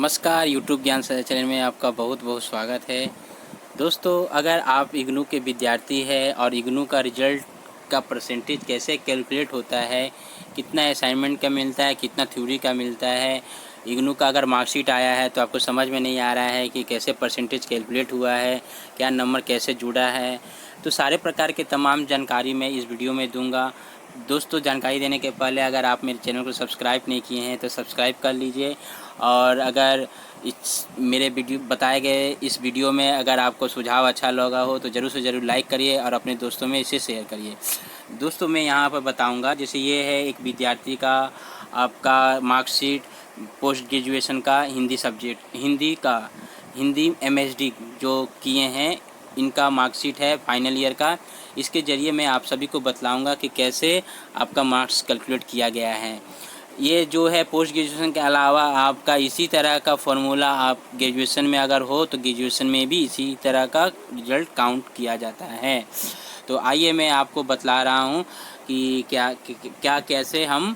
नमस्कार यूट्यूब ज्ञान साझा चैनल में आपका बहुत बहुत स्वागत है। दोस्तों, अगर आप इग्नू के विद्यार्थी हैं और इग्नू का रिजल्ट का परसेंटेज कैसे कैलकुलेट होता है, कितना असाइनमेंट का मिलता है, कितना थ्योरी का मिलता है, इग्नू का अगर मार्कशीट आया है तो आपको समझ में नहीं आ रहा है कि कैसे परसेंटेज कैलकुलेट हुआ है, क्या नंबर कैसे जुड़ा है, तो सारे प्रकार के तमाम जानकारी मैं इस वीडियो में दूंगा। दोस्तों, जानकारी देने के पहले अगर आप मेरे चैनल को सब्सक्राइब नहीं किए हैं तो सब्सक्राइब कर लीजिए, और अगर इस मेरे वीडियो बताए गए इस वीडियो में अगर आपको सुझाव अच्छा लगा हो तो ज़रूर से ज़रूर लाइक करिए और अपने दोस्तों में इसे शेयर करिए। दोस्तों, मैं यहाँ पर बताऊँगा, जैसे ये है एक विद्यार्थी का आपका मार्कशीट पोस्ट ग्रेजुएशन का हिंदी सब्जेक्ट, हिंदी MSD जो किए हैं, इनका मार्कशीट है फाइनल ईयर का। इसके ज़रिए मैं आप सभी को बतलाऊँगा कि कैसे आपका मार्क्स कैलकुलेट किया गया है। ये जो है पोस्ट ग्रेजुएशन के अलावा आपका इसी तरह का फार्मूला आप ग्रेजुएशन में अगर हो तो ग्रेजुएशन में भी इसी तरह का रिजल्ट काउंट किया जाता है। तो आइए मैं आपको बतला रहा हूँ कि क्या कैसे हम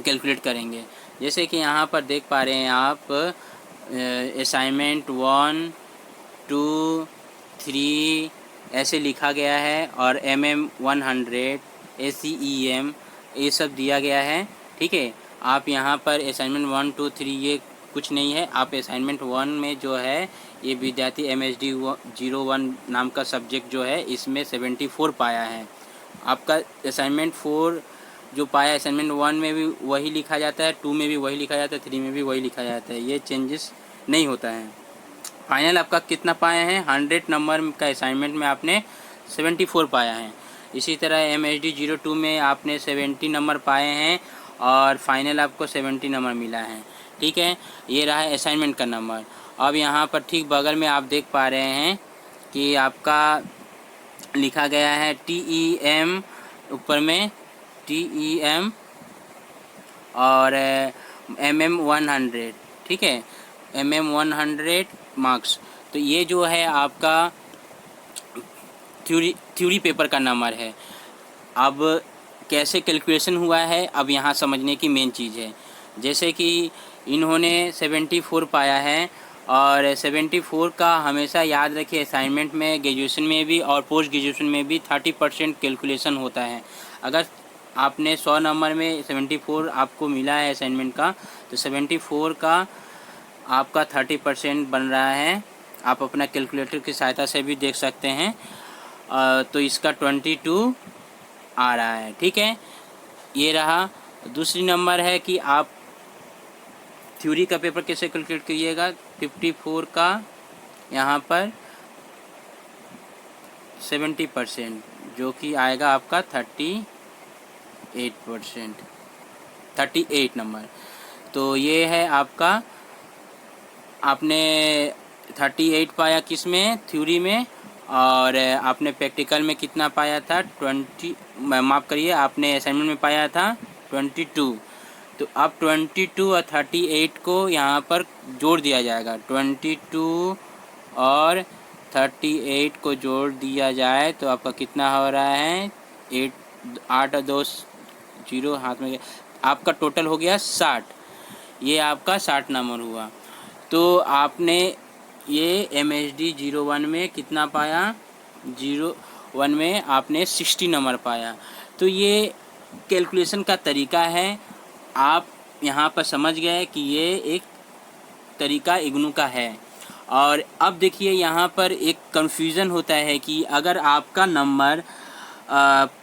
कैलकुलेट करेंगे। जैसे कि यहाँ पर देख पा रहे हैं आप, असाइनमेंट 1, 2, 3 ऐसे लिखा गया है, और MM 100 ACEM ये सब दिया गया है। ठीक है, आप यहाँ पर असाइनमेंट 1, 2, 3 ये कुछ नहीं है। आप असाइनमेंट 1 में जो है ये विद्यार्थी MSD 01 नाम का सब्जेक्ट जो है इसमें 74 पाया है। आपका असाइनमेंट 4 जो पाया, असाइनमेंट 1 में भी वही लिखा जाता है, 2 में भी वही लिखा जाता है, 3 में भी वही लिखा जाता है, ये चेंजेस नहीं होता है। फाइनल आपका कितना पाए हैं, 100 नंबर का असाइनमेंट में आपने 74 पाया है। इसी तरह MSD 02 में आपने 70 नंबर पाए हैं और फाइनल आपको 70 नंबर मिला है। ठीक है, ये रहा है असाइनमेंट का नंबर। अब यहाँ पर ठीक बगल में आप देख पा रहे हैं कि आपका लिखा गया है TEM, ऊपर में TEM और MM 100। ठीक है, MM 100 मार्क्स। तो ये जो है आपका थ्योरी पेपर का नंबर है। अब कैसे कैलकुलेशन हुआ है, अब यहाँ समझने की मेन चीज़ है। जैसे कि इन्होंने 74 पाया है, और 74 का हमेशा याद रखिए, असाइनमेंट में, ग्रेजुएशन में भी और पोस्ट ग्रेजुएशन में भी 30% कैलकुलेशन होता है। अगर आपने 100 नंबर में 74 आपको मिला है असाइनमेंट का, तो 74 का आपका 30% बन रहा है। आप अपना कैलकुलेटर की सहायता से भी देख सकते हैं। तो इसका 22 आ रहा है। ठीक है, ये रहा। दूसरी नंबर है कि आप थ्योरी का पेपर कैसे कैलकुलेट करिएगा। 54 का यहाँ पर 70%, जो कि आएगा आपका 38 नंबर। तो ये है आपका, आपने 38 पाया किस में, थ्योरी में, और आपने प्रैक्टिकल में कितना पाया था, 20, माफ़ करिए, आपने असाइनमेंट में पाया था 22। तो अब 22 और 38 को यहाँ पर जोड़ दिया जाएगा। 22 और 38 को जोड़ दिया जाए तो आपका कितना हो रहा है, 8 और 2 0 हाथ में, आपका टोटल हो गया 60। ये आपका 60 नंबर हुआ। तो आपने ये MSD 01 में कितना पाया, 01 में आपने 60 नंबर पाया। तो ये कैलकुलेशन का तरीका है। आप यहाँ पर समझ गए कि ये एक तरीका इग्नू का है। और अब देखिए, यहाँ पर एक कन्फ्यूज़न होता है कि अगर आपका नंबर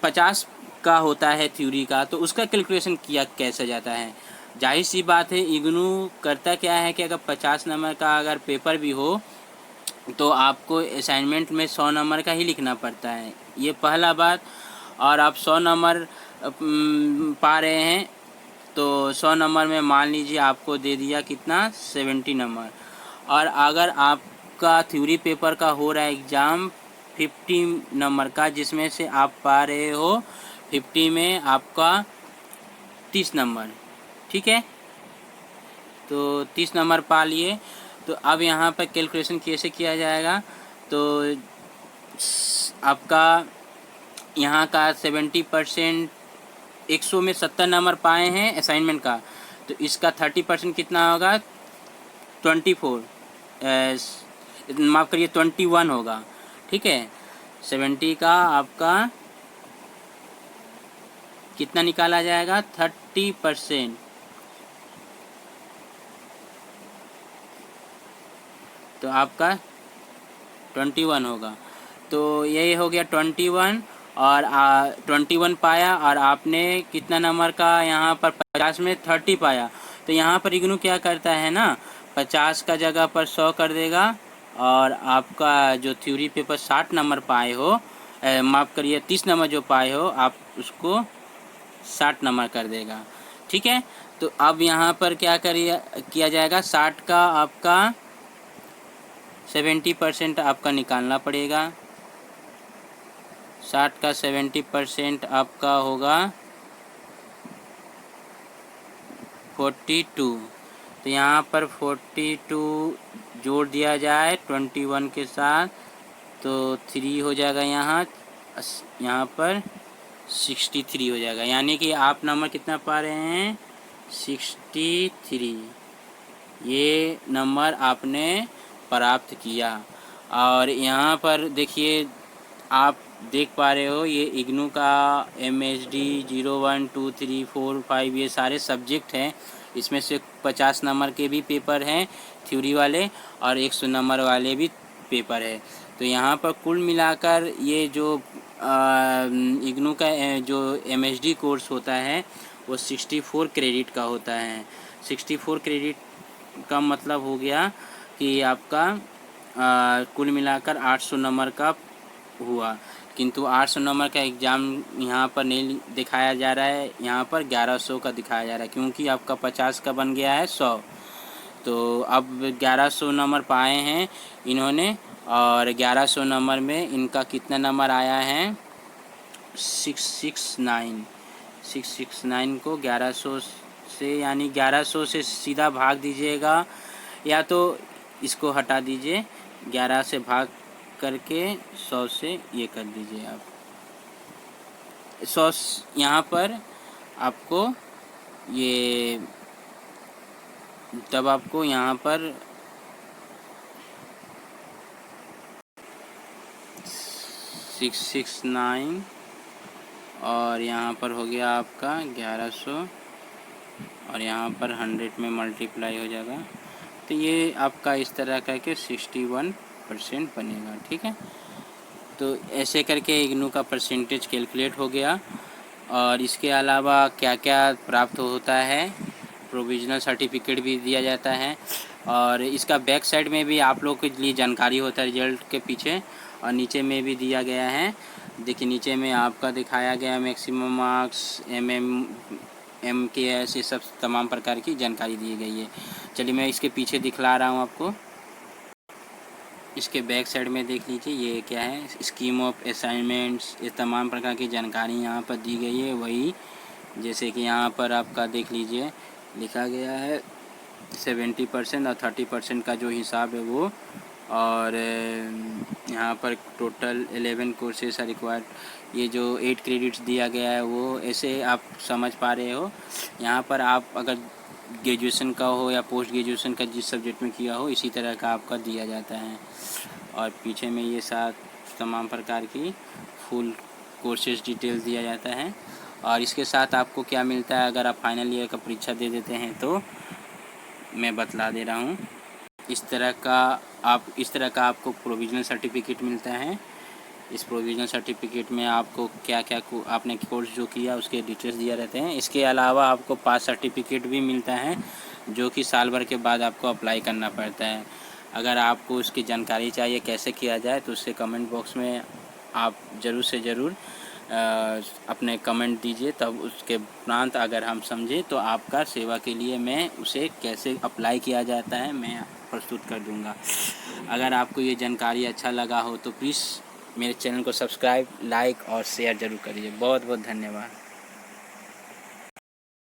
50 का होता है थ्योरी का, तो उसका कैलकुलेशन किया कैसे जाता है। जाहिर सी बात है, इग्नू करता क्या है कि अगर 50 नंबर का अगर पेपर भी हो तो आपको असाइनमेंट में 100 नंबर का ही लिखना पड़ता है, ये पहला बात। और आप 100 नंबर पा रहे हैं, तो 100 नंबर में मान लीजिए आपको दे दिया कितना, 70 नंबर। और अगर आपका थ्योरी पेपर का हो रहा है एग्ज़ाम 50 नंबर का, जिसमें से आप पा रहे हो 50 में आपका 30 नंबर। ठीक है, तो 30 नंबर पा लिए। तो अब यहाँ पर कैलकुलेशन कैसे किया जाएगा, तो आपका यहाँ का 70%, 100 में 70 नंबर पाए हैं असाइनमेंट का, तो इसका 30% कितना होगा, 24, माफ़ करिए 21 होगा, ठीक है। 70 का आपका कितना निकाला जाएगा, 30%, तो आपका 21 होगा। तो यही हो गया 21, और 21 पाया, और आपने कितना नंबर का यहाँ पर 50 में 30 पाया। तो यहाँ पर इग्नू क्या करता है ना, 50 का जगह पर 100 कर देगा, और आपका जो थ्योरी पेपर 60 नंबर पाए हो, माफ़ करिए 30 नंबर जो पाए हो, आप उसको 60 नंबर कर देगा, ठीक है। तो अब यहाँ पर क्या किया जाएगा, 60 का आपका 70% आपका निकालना पड़ेगा। 60 का 70% आपका होगा 42। तो यहाँ पर 42 जोड़ दिया जाए 21 के साथ, तो 3 हो जाएगा, यहाँ पर 63 हो जाएगा। यानी कि आप नंबर कितना पा रहे हैं, 63, ये नंबर आपने प्राप्त किया। और यहाँ पर देखिए, आप देख पा रहे हो, ये इग्नू का MHD 01, 2, 3, 4, 5 ये सारे सब्जेक्ट हैं। इसमें से 50 नंबर के भी पेपर हैं थ्योरी वाले, और 100 नंबर वाले भी पेपर है। तो यहाँ पर कुल मिलाकर ये जो इग्नू का जो MHD कोर्स होता है वो 64 क्रेडिट का होता है। 64 क्रेडिट का मतलब हो गया कि आपका कुल मिलाकर 800 नंबर का हुआ। किंतु 800 नंबर का एग्ज़ाम यहाँ पर नहीं दिखाया जा रहा है, यहाँ पर 1100 का दिखाया जा रहा है, क्योंकि आपका 50 का बन गया है 100। तो अब 1100 नंबर पाए हैं इन्होंने, और 1100 नंबर में इनका कितना नंबर आया है, 669। 669 को 1100 से, यानी 1100 से सीधा भाग दीजिएगा, या तो इसको हटा दीजिए, 11 से भाग करके 100 से ये कर दीजिए आप 100। यहाँ पर आपको ये, तब आपको यहाँ पर 669, और यहाँ पर हो गया आपका 1100, और यहाँ पर 100 में मल्टीप्लाई हो जाएगा। तो ये आपका इस तरह करके 61% बनेगा, ठीक है। तो ऐसे करके इग्नू का परसेंटेज कैलकुलेट हो गया। और इसके अलावा क्या क्या प्राप्त होता है, प्रोविज़नल सर्टिफिकेट भी दिया जाता है, और इसका बैक साइड में भी आप लोग के लिए जानकारी होता है रिजल्ट के पीछे, और नीचे में भी दिया गया है। देखिए नीचे में आपका दिखाया गया मैक्सिमम मार्क्स, MKS, ये सब तमाम प्रकार की जानकारी दी गई है। चलिए मैं इसके पीछे दिखला रहा हूँ आपको। इसके बैक साइड में देख लीजिए, ये क्या है, स्कीम ऑफ असाइनमेंट्स, ये तमाम प्रकार की जानकारी यहाँ पर दी गई है। वही जैसे कि यहाँ पर आपका देख लीजिए लिखा गया है 70% और 30% का जो हिसाब है वो, और यहाँ पर टोटल 11 कोर्सेस आर रिक्वायर्ड, ये जो 8 क्रेडिट्स दिया गया है वो ऐसे आप समझ पा रहे हो। यहाँ पर आप अगर ग्रेजुएशन का हो या पोस्ट ग्रेजुएशन का जिस सब्जेक्ट में किया हो, इसी तरह का आपका दिया जाता है। और पीछे में ये तमाम प्रकार की फुल कोर्सेज डिटेल दिया जाता है। और इसके साथ आपको क्या मिलता है अगर आप फाइनल ईयर का परीक्षा दे देते हैं, तो मैं बतला दे रहा हूँ। इस तरह का आपको प्रोविज़नल सर्टिफिकेट मिलता है। इस प्रोविज़नल सर्टिफिकेट में आपको क्या क्या आपने कोर्स जो किया उसके डिटेल्स दिया रहते हैं। इसके अलावा आपको पास सर्टिफिकेट भी मिलता है, जो कि साल भर के बाद आपको अप्लाई करना पड़ता है। अगर आपको उसकी जानकारी चाहिए कैसे किया जाए, तो उससे कमेंट बॉक्स में आप ज़रूर से ज़रूर अपने कमेंट दीजिए, तब उसके उपरांत अगर हम समझें तो आपका सेवा के लिए मैं उसे कैसे अप्लाई किया जाता है मैं प्रस्तुत कर दूंगा। अगर आपको ये जानकारी अच्छा लगा हो तो प्लीज़ मेरे चैनल को सब्सक्राइब, लाइक और शेयर ज़रूर करिए। बहुत बहुत धन्यवाद।